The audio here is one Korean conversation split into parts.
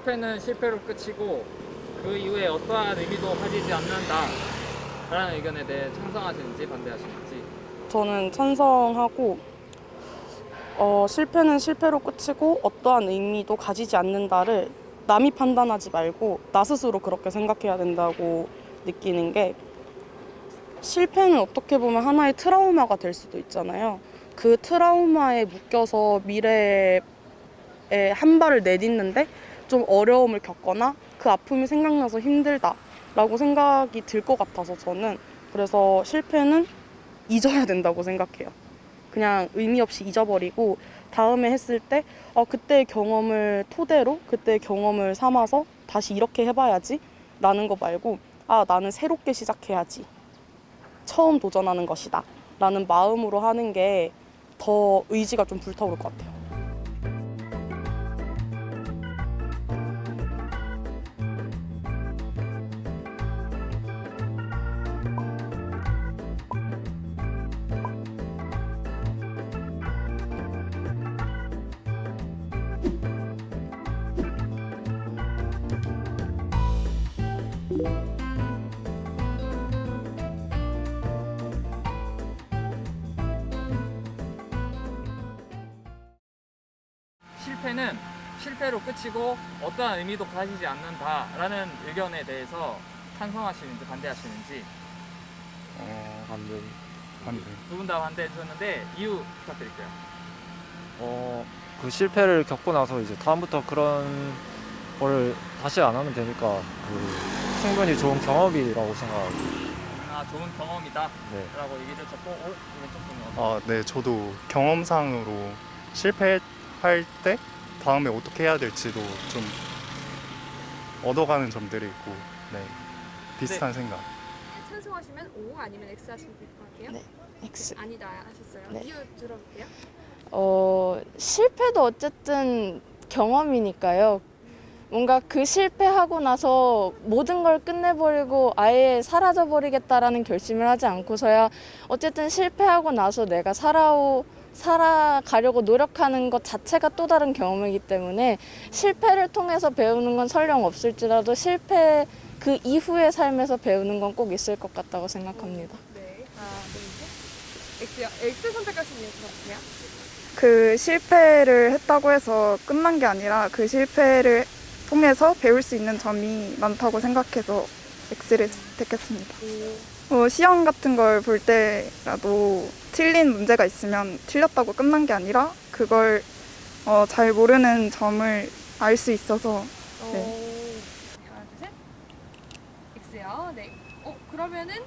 실패는 실패로 끝이고 그 이후에 어떠한 의미도 가지지 않는다 라는 의견에 대해 찬성하시는지 반대하시는지. 저는 찬성하고 실패는 실패로 끝이고 어떠한 의미도 가지지 않는다를 남이 판단하지 말고 나 스스로 그렇게 생각해야 된다고 느끼는 게, 실패는 어떻게 보면 하나의 트라우마가 될 수도 있잖아요. 그 트라우마에 묶여서 미래에 한 발을 내딛는데 좀 어려움을 겪거나 그 아픔이 생각나서 힘들다라고 생각이 들 것 같아서, 저는 그래서 실패는 잊어야 된다고 생각해요. 그냥 의미 없이 잊어버리고 다음에 했을 때 그때의 경험을 토대로, 그때의 경험을 삼아서 다시 이렇게 해봐야지 라는 거 말고, 나는 새롭게 시작해야지, 처음 도전하는 것이다 라는 마음으로 하는 게 더 의지가 좀 불타오를 것 같아요. 실패는 실패로 끝이고 어떠한 의미도 가지지 않는다라는 의견에 대해서 찬성하시는지 반대하시는지. 반대. 두 분 다 반대해 주셨는데 이유 부탁드릴게요. 그 실패를 겪고 나서 이제 다음부터 그런 걸 다시 안 하면 되니까 충분히 좋은 경험이라고 생각하고. 좋은 경험이다 네. 라고 얘기해 주셨고, 왼쪽 분은 어떤? 네, 저도 경험상으로 실패할 때 다음에 어떻게 해야 될지도 좀 얻어가는 점들이 있고, 네, 비슷한 생각. 찬성하시면 O 아니면 X 하시면 될 것 같아요. 네, X. 아니다 하셨어요. 네. 이유 들어볼게요. 실패도 어쨌든 경험이니까요. 뭔가 그 실패하고 나서 모든 걸 끝내버리고 아예 사라져버리겠다라는 결심을 하지 않고서야, 어쨌든 실패하고 나서 내가 살아가려고 노력하는 것 자체가 또 다른 경험이기 때문에, 실패를 통해서 배우는 건 설령 없을지라도 실패 그 이후의 삶에서 배우는 건 꼭 있을 것 같다고 생각합니다. 네. 하나, 둘, 셋. X요. X 선택하신 이유 들어볼게요. 그 실패를 했다고 해서 끝난 게 아니라 그 실패를 통해서 배울 수 있는 점이 많다고 생각해서 X를 택했습니다. 시험 같은 걸 볼 때라도 틀린 문제가 있으면 틀렸다고 끝난 게 아니라 그걸 잘 모르는 점을 알 수 있어서. 네. 하나, 둘, 셋. X요. 네. 그러면은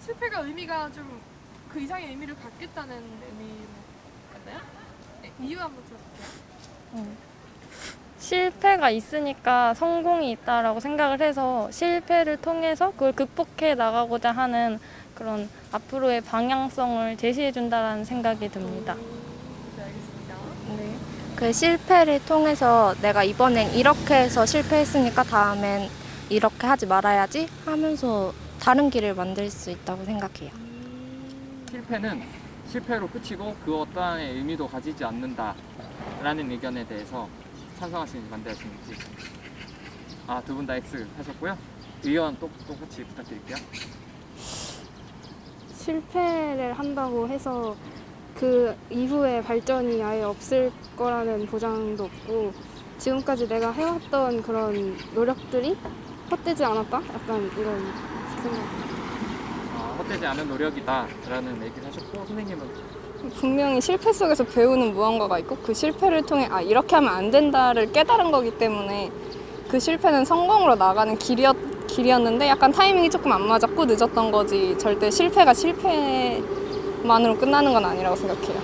실패가 의미가 좀 그 이상의 의미를 갖겠다는 의미로 맞나요? 네. 이유 한번 들어볼게요. 실패가 있으니까 성공이 있다라고 생각을 해서 실패를 통해서 그걸 극복해 나가고자 하는 그런 앞으로의 방향성을 제시해 준다라는 생각이 듭니다. 네, 알겠습니다. 네. 그 실패를 통해서 내가 이번엔 이렇게 해서 실패했으니까 다음엔 이렇게 하지 말아야지 하면서 다른 길을 만들 수 있다고 생각해요. 실패는 실패로 끝이고 그 어떠한 의미도 가지지 않는다 라는 의견에 대해서 찬성하시는지 반대하시는지. 두 분 다 X 하셨고요. 의견 똑같이 부탁드릴게요. 실패를 한다고 해서 그 이후에 발전이 아예 없을 거라는 보장도 없고, 지금까지 내가 해왔던 그런 노력들이 헛되지 않았다? 약간 이런 생각. 헛되지 않은 노력이다 라는 얘기를 하셨고, 선생님은? 분명히 실패 속에서 배우는 무언가가 있고, 그 실패를 통해 이렇게 하면 안 된다를 깨달은 거기 때문에 그 실패는 성공으로 나가는 길이었는데 약간 타이밍이 조금 안 맞았고 늦었던 거지, 절대 실패가 실패만으로 끝나는 건 아니라고 생각해요.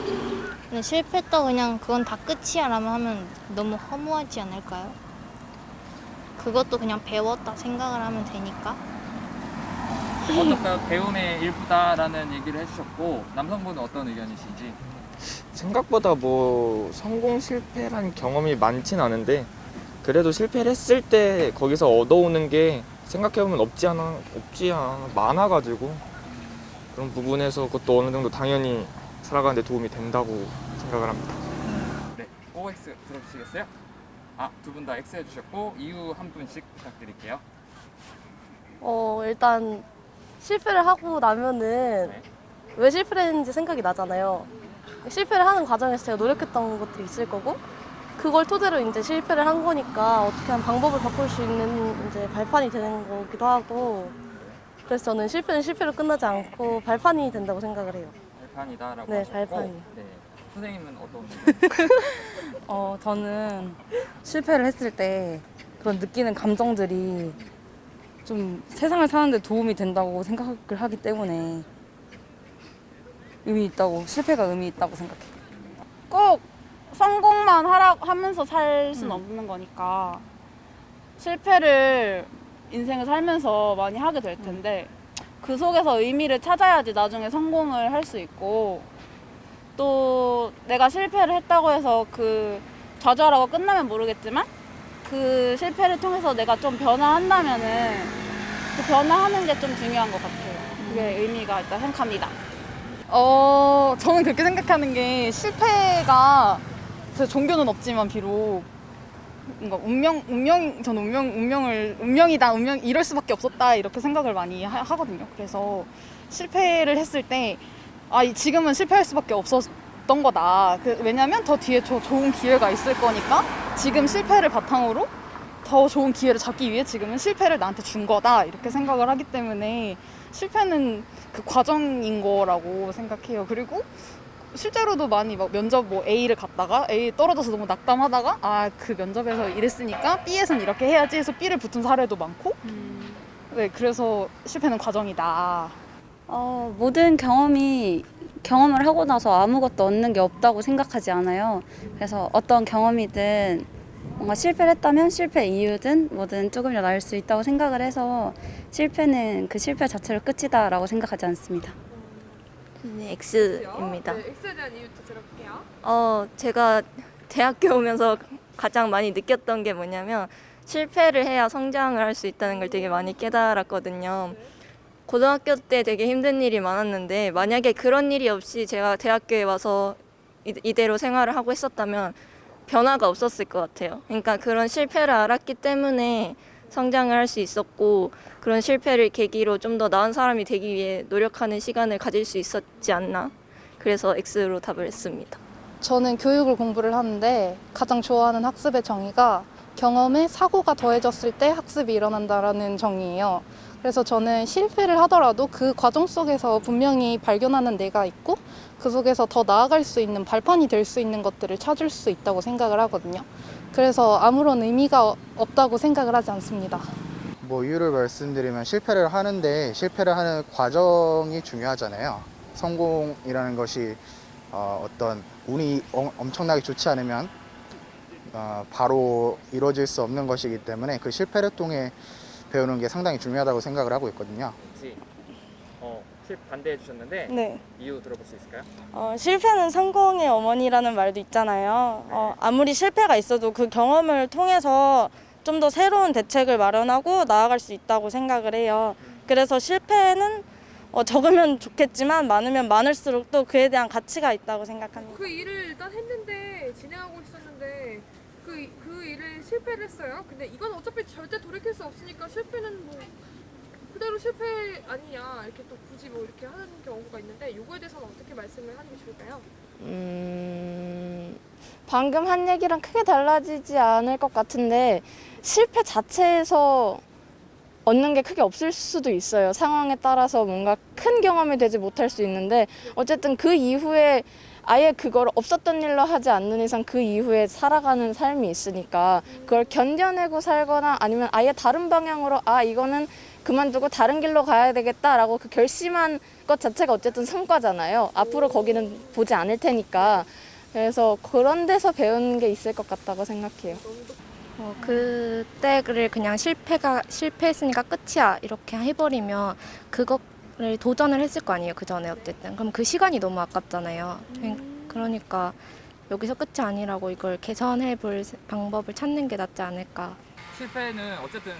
근데 실패했다고 그냥 그건 다 끝이야 라면 하면 너무 허무하지 않을까요? 그것도 그냥 배웠다 생각을 하면 되니까. 어떤 배움의 일부다라는 얘기를 해주셨고, 남성분은 어떤 의견이신지? 생각보다 성공 실패란 경험이 많진 않은데, 그래도 실패를 했을 때 거기서 얻어오는 게 생각해보면 없지 않아 많아가지고, 그런 부분에서 그것도 어느 정도 당연히 살아가는 데 도움이 된다고 생각을 합니다. 네, OX 들어주시겠어요? 두 분 다 X 해주셨고 이유 한 분씩 부탁드릴게요. 일단 실패를 하고 나면은 네. 왜 실패를 했는지 생각이 나잖아요. 실패를 하는 과정에서 제가 노력했던 것들이 있을 거고 그걸 토대로 이제 실패를 한 거니까 어떻게 하면 방법을 바꿀 수 있는 이제 발판이 되는 거기도 하고 그래서 저는 실패는 실패로 끝나지 않고 발판이 된다고 생각을 해요. 발판이다라고 네, 하셨고 발판이. 네. 선생님은 어떤 의견? 저는 실패를 했을 때 그런 느끼는 감정들이 좀 세상을 사는데 도움이 된다고 생각을 하기 때문에 실패가 의미 있다고 생각해요. 꼭 성공만 하면서 살 수는 없는 거니까 실패를 인생을 살면서 많이 하게 될 텐데 그 속에서 의미를 찾아야지 나중에 성공을 할 수 있고 또 내가 실패를 했다고 해서 그 좌절하고 끝나면 모르겠지만 그 실패를 통해서 내가 좀 변화한다면은 그 변화하는 게 좀 중요한 것 같아요. 그게 의미가 있다 생각합니다. 저는 그렇게 생각하는 게 실패가 제 종교는 없지만 비록 뭔가 운명이다, 이럴 수밖에 없었다 이렇게 생각을 많이 하거든요. 그래서 실패를 했을 때 지금은 실패할 수밖에 없었던 거다. 왜냐면 더 뒤에 좋은 기회가 있을 거니까 지금 실패를 바탕으로 더 좋은 기회를 잡기 위해 지금은 실패를 나한테 준 거다 이렇게 생각을 하기 때문에 실패는 그 과정인 거라고 생각해요. 그리고 실제로도 많이 막 면접 A를 갔다가 A 떨어져서 너무 낙담하다가 그 면접에서 이랬으니까 B에선 이렇게 해야지 해서 B를 붙은 사례도 많고 네, 그래서 실패는 과정이다. 모든 경험을 하고 나서 아무것도 얻는 게 없다고 생각하지 않아요. 그래서 어떤 경험이든 뭔가 실패를 했다면 실패 이유든 뭐든 조금이라도 알 수 있다고 생각을 해서 실패는 그 실패 자체로 끝이다라고 생각하지 않습니다. 네, X입니다. 네, X에 대한 이유 또 들어볼게요. 제가 대학교 오면서 가장 많이 느꼈던 게 뭐냐면 실패를 해야 성장을 할 수 있다는 걸 되게 많이 깨달았거든요. 고등학교 때 되게 힘든 일이 많았는데 만약에 그런 일이 없이 제가 대학교에 와서 이대로 생활을 하고 있었다면 변화가 없었을 것 같아요. 그러니까 그런 실패를 알았기 때문에 성장을 할 수 있었고 그런 실패를 계기로 좀 더 나은 사람이 되기 위해 노력하는 시간을 가질 수 있었지 않나. 그래서 X로 답을 했습니다. 저는 교육을 공부를 하는데 가장 좋아하는 학습의 정의가 경험에 사고가 더해졌을 때 학습이 일어난다라는 정의예요. 그래서 저는 실패를 하더라도 그 과정 속에서 분명히 발견하는 내가 있고 그 속에서 더 나아갈 수 있는 발판이 될 수 있는 것들을 찾을 수 있다고 생각을 하거든요. 그래서 아무런 의미가 없다고 생각을 하지 않습니다. 이유를 말씀드리면 실패를 하는데 실패를 하는 과정이 중요하잖아요. 성공이라는 것이 어떤 운이 엄청나게 좋지 않으면 바로 이루어질 수 없는 것이기 때문에 그 실패를 통해 배우는 게 상당히 중요하다고 생각을 하고 있거든요. 반대해 주셨는데 네. 이유 들어볼 수 있을까요? 실패는 성공의 어머니라는 말도 있잖아요. 아무리 실패가 있어도 그 경험을 통해서 좀 더 새로운 대책을 마련하고 나아갈 수 있다고 생각을 해요. 그래서 실패는 적으면 좋겠지만 많으면 많을수록 또 그에 대한 가치가 있다고 생각합니다. 그 일을 일단 했는데 진행하고 있었는데 그 일을 실패를 했어요. 근데 이건 어차피 절대 돌이킬 수 없으니까 실패는 그대로 실패 아니냐 이렇게 또 굳이 이렇게 하는 경우가 있는데 요거에 대해서는 어떻게 말씀을 하는 게 좋을까요? 방금 한 얘기랑 크게 달라지지 않을 것 같은데 실패 자체에서 얻는 게 크게 없을 수도 있어요. 상황에 따라서 뭔가 큰 경험이 되지 못할 수 있는데 어쨌든 그 이후에 아예 그걸 없었던 일로 하지 않는 이상 그 이후에 살아가는 삶이 있으니까 그걸 견뎌내고 살거나 아니면 아예 다른 방향으로 이거는 그만두고 다른 길로 가야 되겠다라고 그 결심한 것 자체가 어쨌든 성과잖아요. 앞으로 거기는 보지 않을 테니까. 그래서 그런 데서 배우는 게 있을 것 같다고 생각해요. 그때를 그냥 실패했으니까 끝이야 이렇게 해버리면 그거를 도전을 했을 거 아니에요. 그 전에 어쨌든. 그럼 그 시간이 너무 아깝잖아요. 그러니까 여기서 끝이 아니라고 이걸 개선해 볼 방법을 찾는 게 낫지 않을까. 실패는 어쨌든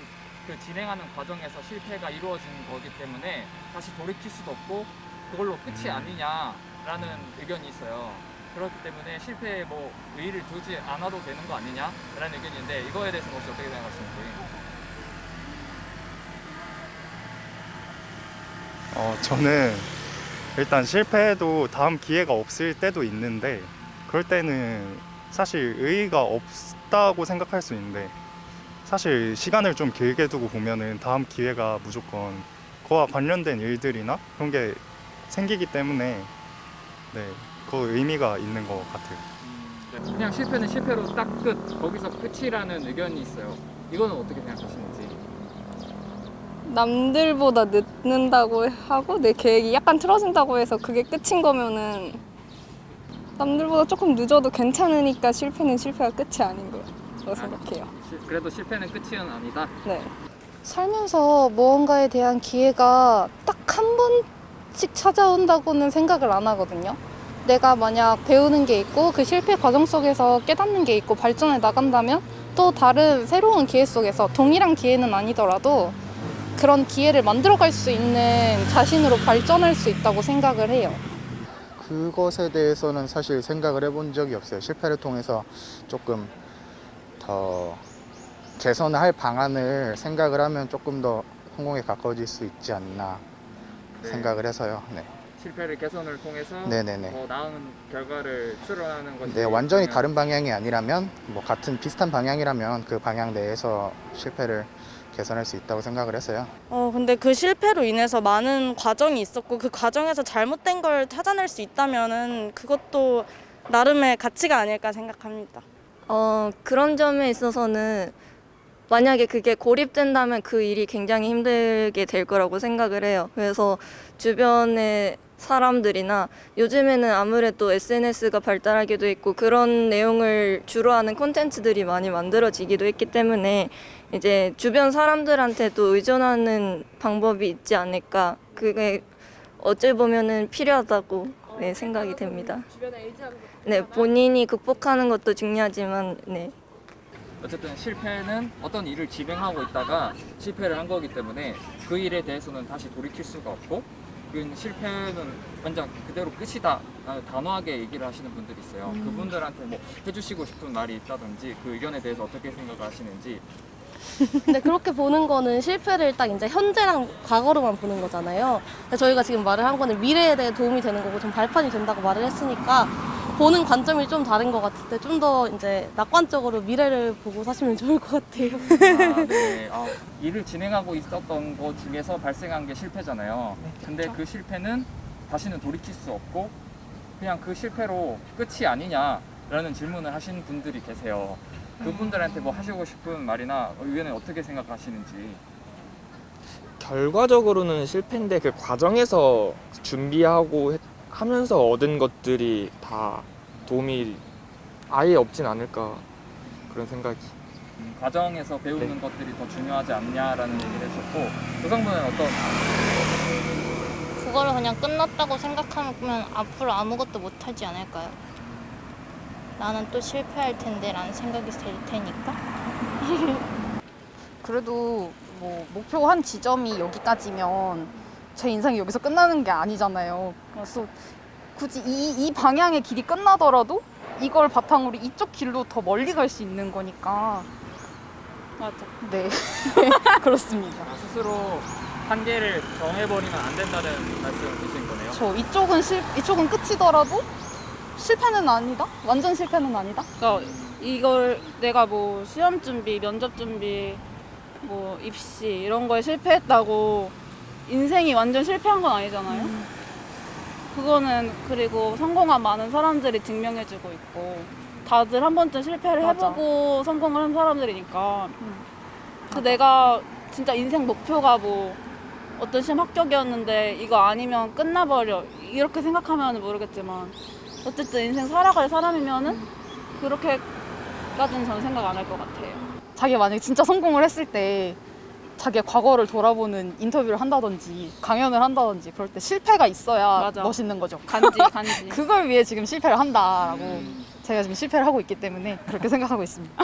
그 진행하는 과정에서 실패가 이루어진 거기 때문에 다시 돌이킬 수도 없고 그걸로 끝이 아니냐라는 의견이 있어요. 그렇기 때문에 실패에 뭐 의의를 두지 않아도 되는 거 아니냐라는 의견인데 이거에 대해서 혹시 어떻게 생각하시는지? 저는 일단 실패해도 다음 기회가 없을 때도 있는데 그럴 때는 사실 의의가 없다고 생각할 수 있는데 사실 시간을 좀 길게 두고 보면은 다음 기회가 무조건 그와 관련된 일들이나 그런 게 생기기 때문에 네, 그 의미가 있는 것 같아요. 그냥 실패는 실패로 딱 끝, 거기서 끝이라는 의견이 있어요. 이거는 어떻게 생각하시는지? 남들보다 늦는다고 하고 내 계획이 약간 틀어진다고 해서 그게 끝인 거면은 남들보다 조금 늦어도 괜찮으니까 실패는 실패가 끝이 아닌 거라고 생각해요. 그래도 실패는 끝은 아니다. 네. 살면서 무언가에 대한 기회가 딱 한 번씩 찾아온다고는 생각을 안 하거든요. 내가 만약 배우는 게 있고 그 실패 과정 속에서 깨닫는 게 있고 발전해 나간다면 또 다른 새로운 기회 속에서 동일한 기회는 아니더라도 그런 기회를 만들어갈 수 있는 자신으로 발전할 수 있다고 생각을 해요. 그것에 대해서는 사실 생각을 해본 적이 없어요. 실패를 통해서 조금 더 개선할 방안을 생각을 하면 조금 더 성공에 가까워질 수 있지 않나 생각을 해서요. 네. 실패를 개선을 통해서 네네네. 더 나은 결과를 출원하는 것이 네, 완전히 다른 방향이 아니라면 뭐 같은 비슷한 방향이라면 그 방향 내에서 실패를 개선할 수 있다고 생각을 했어요. 근데 그 실패로 인해서 많은 과정이 있었고 그 과정에서 잘못된 걸 찾아낼 수 있다면은 그것도 나름의 가치가 아닐까 생각합니다. 그런 점에 있어서는 만약에 그게 고립된다면 그 일이 굉장히 힘들게 될 거라고 생각을 해요. 그래서 주변의 사람들이나 요즘에는 아무래도 SNS가 발달하기도 했고 그런 내용을 주로 하는 콘텐츠들이 많이 만들어지기도 했기 때문에 이제 주변 사람들한테도 의존하는 방법이 있지 않을까. 그게 어찌 보면은 필요하다고 네, 생각이 됩니다. 네, 본인이 극복하는 것도 중요하지만 네. 어쨌든 실패는 어떤 일을 진행하고 있다가 실패를 한 거기 때문에 그 일에 대해서는 다시 돌이킬 수가 없고 그 실패는 완전 그대로 끝이다 단호하게 얘기를 하시는 분들이 있어요. 그분들한테 뭐 해주시고 싶은 말이 있다든지 그 의견에 대해서 어떻게 생각하시는지. 근데 그렇게 보는 거는 실패를 딱 이제 현재랑 과거로만 보는 거잖아요. 근데 저희가 지금 말을 한 거는 미래에 대해 도움이 되는 거고 좀 발판이 된다고 말을 했으니까 보는 관점이 좀 다른 것 같을 때 좀 더 이제 낙관적으로 미래를 보고 사시면 좋을 것 같아요. 네. 일을 진행하고 있었던 것 중에서 발생한 게 실패잖아요. 근데 그 실패는 다시는 돌이킬 수 없고 그냥 그 실패로 끝이 아니냐라는 질문을 하신 분들이 계세요. 그분들한테 뭐 하시고 싶은 말이나 의견은 어떻게 생각하시는지. 결과적으로는 실패인데 그 과정에서 준비하고 하면서 얻은 것들이 다 도움이 아예 없진 않을까 그런 생각이. 과정에서 배우는 것들이 더 중요하지 않냐라는 얘기를 해주셨고 조성분은 어떤? 그거를 그냥 끝났다고 생각하면 앞으로 아무것도 못하지 않을까요? 나는 또 실패할 텐데 라는 생각이 들 테니까. 그래도 뭐 목표 한 지점이 여기까지면 제 인생이 여기서 끝나는 게 아니잖아요. 그래서 굳이 이 방향의 길이 끝나더라도 이걸 바탕으로 이쪽 길로 더 멀리 갈 수 있는 거니까. 맞아. 네. 그렇습니다. 스스로 한계를 정해버리면 안 된다는 말씀이신 거네요. 이쪽은 끝이더라도 실패는 아니다? 완전 실패는 아니다? 그러니까 이걸 내가 뭐 시험 준비, 면접 준비, 뭐 입시 이런 거에 실패했다고 인생이 완전 실패한 건 아니잖아요. 그거는 그리고 성공한 많은 사람들이 증명해주고 있고 다들 한 번쯤 실패를 맞아. 해보고 성공을 한 사람들이니까 그 내가 진짜 인생 목표가 뭐 어떤 시험 합격이었는데 이거 아니면 끝나버려 이렇게 생각하면 모르겠지만 어쨌든 인생 살아갈 사람이면은 그렇게까지는 저는 생각 안 할 것 같아요. 자기가 만약에 진짜 성공을 했을 때 자기의 과거를 돌아보는 인터뷰를 한다든지 강연을 한다든지 그럴 때 실패가 있어야 맞아. 멋있는 거죠. 간지. 그걸 위해 지금 실패를 한다라고 제가 지금 실패를 하고 있기 때문에 그렇게 생각하고 있습니다.